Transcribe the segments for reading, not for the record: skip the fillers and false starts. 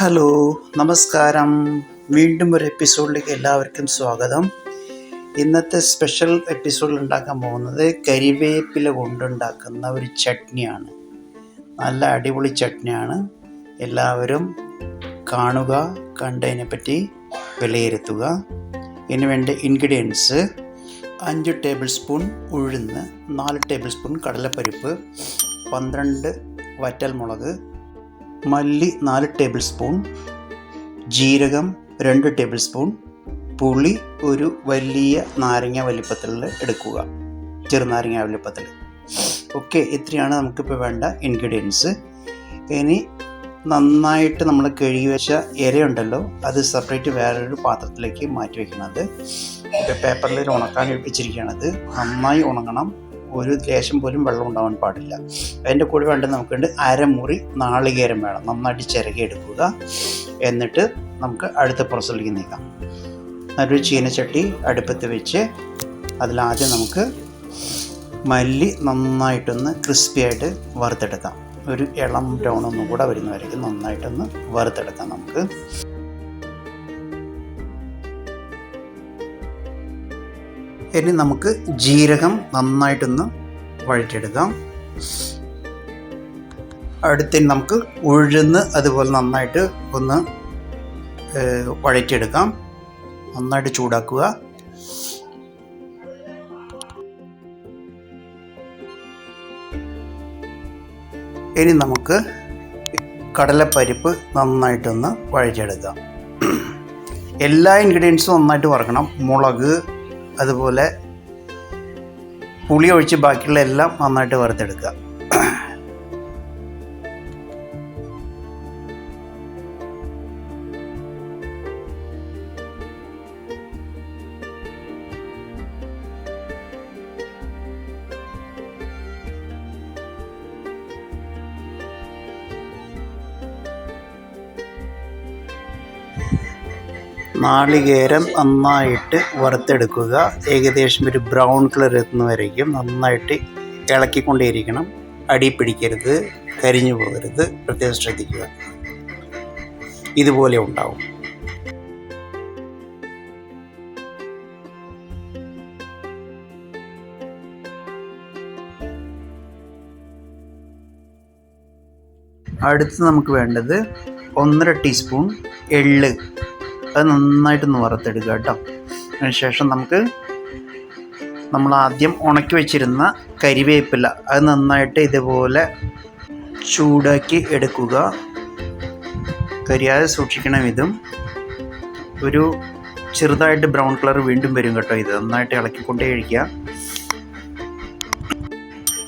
Hello, നമസ്കാരം. വീണ്ടും ഒരു എപ്പിസോഡിലേക്ക് എല്ലാവർക്കും സ്വാഗതം. ഇന്നത്തെ സ്പെഷ്യൽ എപ്പിസോഡിൽ ഉണ്ടാക്കാൻ പോകുന്നത് കരിവേപ്പില കൊണ്ടുണ്ടാക്കുന്ന ഒരു ചട്നിയാണ്. നല്ല അടിപൊളി ചട്നിയാണ്. എല്ലാവരും കാണുക, കണ്ടതിനെപ്പറ്റി വിലയിരുത്തുക. ഇതിന് വേണ്ട ഇൻഗ്രീഡിയൻസ്: 5 ടേബിൾ സ്പൂൺ ഉഴുന്ന്, 4 ടേബിൾ സ്പൂൺ കടലപ്പരിപ്പ്, 12 വറ്റൽമുളക്, മല്ലി 4 ടേബിൾ സ്പൂൺ, ജീരകം 2 ടേബിൾ സ്പൂൺ, പുളി ഒരു വലിയ നാരങ്ങ വലിപ്പത്തിൽ എടുക്കുക, ചെറുനാരങ്ങ വലിപ്പത്തിൽ. ഓക്കെ, ഇത്രയാണ് നമുക്കിപ്പോൾ വേണ്ട ഇൻഗ്രീഡിയൻസ്. ഇനി നന്നായിട്ട് നമ്മൾ കഴുകി വെച്ച ഇലയുണ്ടല്ലോ, അത് സെപ്പറേറ്റ് വേറൊരു പാത്രത്തിലേക്ക് മാറ്റി വയ്ക്കണത്. ഇപ്പോൾ പേപ്പറിൽ ഉണക്കാൻ വെച്ചിരിക്കുകയാണത്. നന്നായി ഉണങ്ങണം, ഒരു ലേശം പോലും വെള്ളം ഉണ്ടാവാൻ പാടില്ല. അതിൻ്റെ കൂടെ വേണ്ടത് നമുക്കുണ്ട് അരമുറി നാളികേരം വേണം. നന്നായിട്ട് ചിരകി എടുക്കുക. എന്നിട്ട് നമുക്ക് അടുത്ത പ്രോസസ്സിലേക്ക് നീക്കാം. നല്ലൊരു ചീനച്ചട്ടി അടുപ്പത്ത് വെച്ച് അതിലാദ്യം നമുക്ക് മല്ലി നന്നായിട്ടൊന്ന് ക്രിസ്പിയായിട്ട് വറുത്തെടുക്കാം. ഒരു ഇളം ബ്രൗൺ ഒന്നും കൂടെ വരുന്നവരേക്കും നന്നായിട്ടൊന്ന് വറുത്തെടുക്കാം നമുക്ക്. ഇനി നമുക്ക് ജീരകം നന്നായിട്ടൊന്ന് വഴറ്റിയെടുക്കാം. അടുത്തിന് നമുക്ക് ഉഴുന്ന് അതുപോലെ നന്നായിട്ട് ഒന്ന് വഴറ്റിയെടുക്കാം. നന്നായിട്ട് ചൂടാക്കുക. ഇനി നമുക്ക് കടലപ്പരിപ്പ് നന്നായിട്ടൊന്ന് വഴറ്റിയെടുക്കാം. എല്ലാ ഇൻഗ്രീഡിയൻസും നന്നായിട്ട് വറക്കണം. മുളക് അതുപോലെ പുളി ഒഴിച്ച് ബാക്കിയുള്ള എല്ലാം നന്നായിട്ട് വറുത്തെടുക്കുക. നാളികേരം നന്നായിട്ട് വറുത്തെടുക്കുക. ഏകദേശം ഒരു ബ്രൗൺ കളർ എത്തുന്നവരേക്കും നന്നായിട്ട് ഇളക്കിക്കൊണ്ടേയിരിക്കണം. അടി പിടിക്കരുത്, കരിഞ്ഞു പോകരുത്, പ്രത്യേകം ശ്രദ്ധിക്കുക. ഇതുപോലെ ഉണ്ടാവും. അടുത്ത് നമുക്ക് വേണ്ടത് 1.5 ടീസ്പൂൺ എള്ള്. അത് നന്നായിട്ടൊന്ന് വറുത്തെടുക്കുക കേട്ടോ. അതിനുശേഷം നമ്മൾ ആദ്യം ഉണക്കി വെച്ചിരുന്ന കരിവേപ്പില അത് നന്നായിട്ട് ഇതുപോലെ ചൂടാക്കി എടുക്കുക. കരിയാതെ സൂക്ഷിക്കണം. ഇതും ഒരു ചെറുതായിട്ട് ബ്രൗൺ കളർ വീണ്ടും വരും കേട്ടോ. ഇത് നന്നായിട്ട് ഇളക്കിക്കൊണ്ടേ കഴിക്കുക.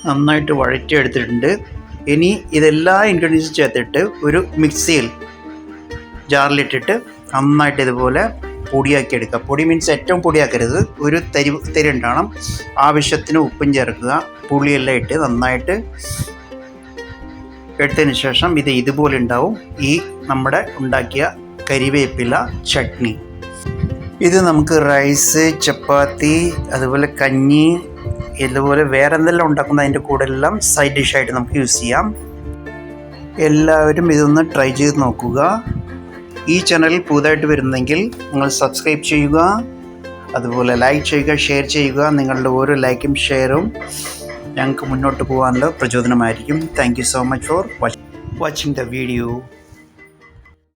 നന്നായിട്ട് വഴറ്റിയെടുത്തിട്ടുണ്ട്. ഇനി ഇതെല്ലാ ഇൻഗ്രീഡിയൻസും ചേർത്തിട്ട് ഒരു മിക്സിയിൽ ജാറിലിട്ടിട്ട് നന്നായിട്ട് ഇതുപോലെ പൊടിയാക്കി എടുക്കുക. പൊടി മീൻസ് ഏറ്റവും പൊടിയാക്കരുത്, ഒരു തരി ഉണ്ടാവണം. ആവശ്യത്തിന് ഉപ്പും ചേർക്കുക. പുളിയെല്ലാം ഇട്ട് നന്നായിട്ട് എടുത്തതിന് ശേഷം ഇത് ഇതുപോലെ ഉണ്ടാവും ഈ നമ്മുടെ ഉണ്ടാക്കിയ കരിവേപ്പില ചട്നി. ഇത് നമുക്ക് റൈസ്, ചപ്പാത്തി, അതുപോലെ കഞ്ഞി, ഇതുപോലെ വേറെ എന്തെല്ലാം ഉണ്ടാക്കുന്ന അതിൻ്റെ കൂടെ എല്ലാം സൈഡ് ഡിഷായിട്ട് നമുക്ക് യൂസ് ചെയ്യാം. എല്ലാവരും ഇതൊന്ന് ട്രൈ ചെയ്ത് നോക്കുക. ഈ ചാനൽ പുതുതായിട്ട് വരുന്നെങ്കിൽ നിങ്ങൾ സബ്സ്ക്രൈബ് ചെയ്യുക, അതുപോലെ ലൈക്ക് ചെയ്യുക, ഷെയർ ചെയ്യുക. നിങ്ങളുടെ ഓരോ ലൈക്കും ഷെയറും ഞങ്ങൾക്ക് മുന്നോട്ട് പോകാനുള്ള പ്രചോദനമായിരിക്കും. Thank you so much for watching the video.